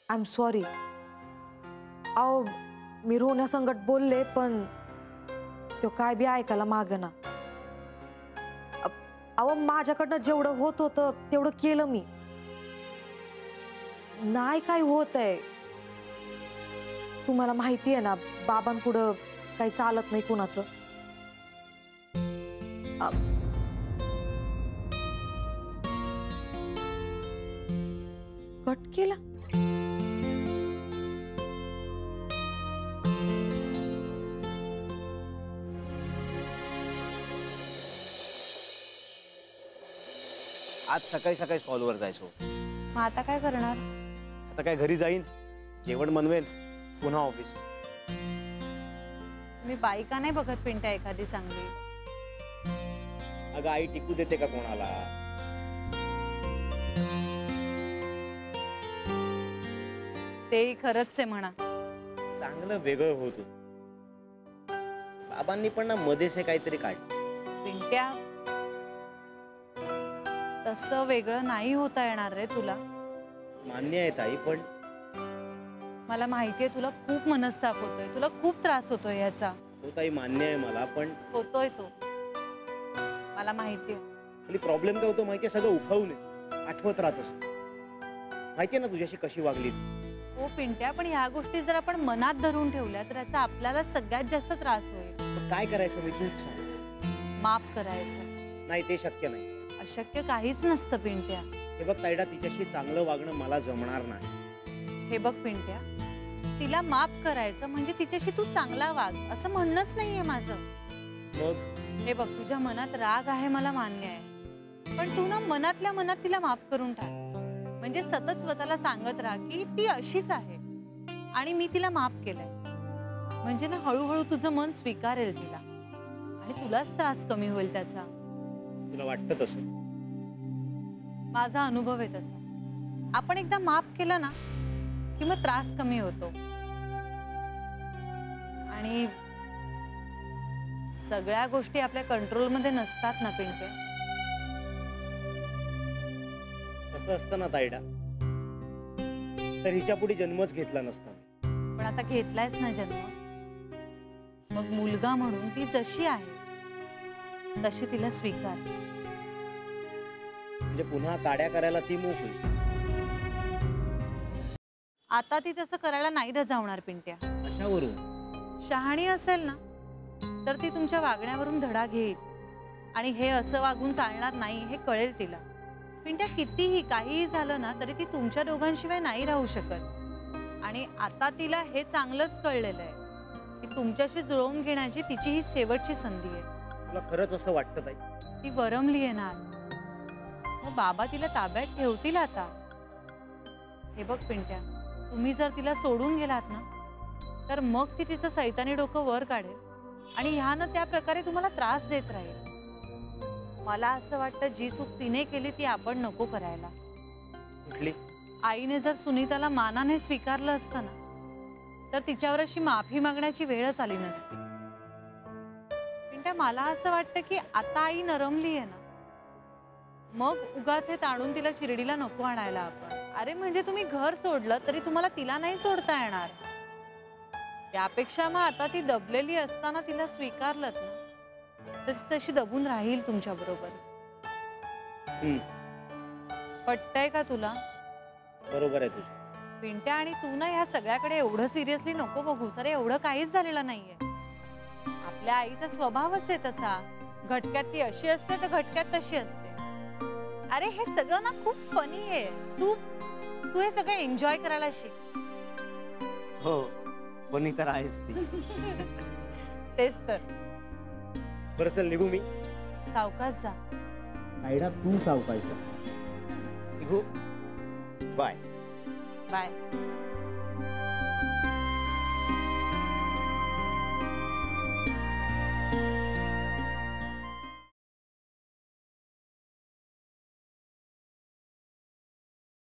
I am sorry. अहो मी रोहण्यासंगट बोलले पण तो काय बी ऐकायला मागेना. अहो माझ्याकडनं जेवढं होत होतं तेवढं केलं मी. नाही काय होत आहे. तुम्हाला माहिती आहे ना बाबांपुढं काही चालत नाही कुणाचं. कट केला. आज सकाळी सकाळी कॉलवर जायचो. मग आता काय करणार? आता काय घरी जाईन, जेवण बनवेन, पुन्हा ऑफिस. मी बायका नाही बघत पिंट्या एखादी चांगली. अगं आई टिकू देते का कोणाला? तेही खरंच आहे म्हणा. चांगलं वेगळं होत होतं. बाबांनी पण ना मध्येच हे काहीतरी काढलं. पिंट्या तसं वेगळं नाही होता येणार रे तुला. मान्य आहे ताई, पण मला माहितीये तुला खूप मनस्ताप होतोय, तुला खूप त्रास होतोय याचा. हो ताई मान्य आहे मला, पण होतोय तो मला माहितीये. आणि प्रॉब्लेम काय होतो माहितीये, सगळं उफावून आठवत राहतस. माहितीये ना तुझ्याशी कशी वागली. हो पिंट्या, पण ह्या गोष्टी जर आपण मनात धरून ठेवल्या तर याचा आपल्याला सगळ्यात जास्त त्रास होईल. काय करायचं मी तूच सांग. माफ करायचं. नाही ते शक्य नाही. अशक्य काहीच नसतं पिंट्या. हे बघ ताईडा, तिच्याशी चांगलं वागणं मला जमणार नाही. हे बघ पिंट्या, तिला माफ करायचं म्हणजे तिच्याशी तू चांगला वाग असं म्हणणंच नाहीये माझं. मग हे बघ तुझ्या मनात राग आहे मला मान्य आहे, पण तू ना मनातल्या मनात तिला माफ करून टाक. म्हणजे सतत स्वतःला सांगत राहा की ती अशीच आहे आणि मी तिला माफ केलंय. म्हणजे ना हळूहळू तुझं मन स्वीकारेल तिला आणि तुलाच त्रास कमी होईल त्याचा. तुला वाटतं तसं? माझा अनुभव आहे तसा. आपण एकदा माफ केलं ना की मग त्रास कमी होतो. आणि सगळ्या गोष्टी आपल्या कंट्रोलमध्ये नसतात ना पिंट्या. कसं असतं ना ताईडा, तर हिच्या पुढे जन्मच घेतला नसता. पण आता घेतलायस ना जन्म, मग मुलगा म्हणून ती जशी आहे तशी तिला स्वीकार. म्हणजे पुन्हा काड्या करायला ती मूक होईल. आता ती तसं करायला नाही धजावणार पिंट्या. कशावरून? शहाणी असेल ना तर ती तुमच्या वागण्यावरून धडा घेईल आणि हे असं वागून चालणार नाही हे कळेल तिला. पिंट्या कितीही काहीही झालं ना तरी ती तुमच्या दोघांशिवाय नाही राहू शकत. आणि आता तिला हे चांगलंच कळलेलं आहे की तुमच्याशी जुळवून घेण्याची तिची ही शेवटची संधी आहे. तुला खरंच असं वाटतं ताई? ती वरमली आहे ना, मग बाबा तिला ताब्यात ठेवतील आता. हे बघ पिंट्या, तुम्ही जर तिला सोडून गेलात ना तर मग ती तिचं सैतानी डोकं वर काढेल आणि ह्यानं त्या प्रकारे तुम्हाला त्रास देत राहील. मला असं वाटतं जी चूक तिने केली ती आपण नको करायला. कुठली? आईने जर सुनीताला मानाने स्वीकारलं असतं ना तर तिच्यावर अशी माफी मागण्याची वेळच आली नसती. पिंट्या, मला असं वाटतं की आता आई नरमली आहे ना, मग उगाच हे ताणून तिला शिर्डीला नको आणायला आपण. अरे म्हणजे तुम्ही घर सोडलं तरी तुम्हाला तिला नाही सोडता येणार. त्यापेक्षा मग आता ती दबलेली असताना तिला स्वीकारलं ना तर ती तशी दबून राहील तुमच्या बरोबर. पटतंय का तुला? बरोबर आहे तुझं पिंट्या. आणि तू ना ह्या सगळ्याकडे एवढं सिरियसली नको बघू. सर एवढं काहीच झालेलं नाहीये. आपल्या आईचा स्वभावच आहे तसा. घटक्यात ती अशी असते तर घटक्यात तशी असते. अरे हे सगळं ना खूप फनी आहे. तू तू हे सगळं एन्जॉय करायला शिक. हो फनी तर आहेच ती. तेच तर. बरं चल निघू मी. सावकाश जा. ताईडा तू सावकाश जा. निघू. बाय. बाय.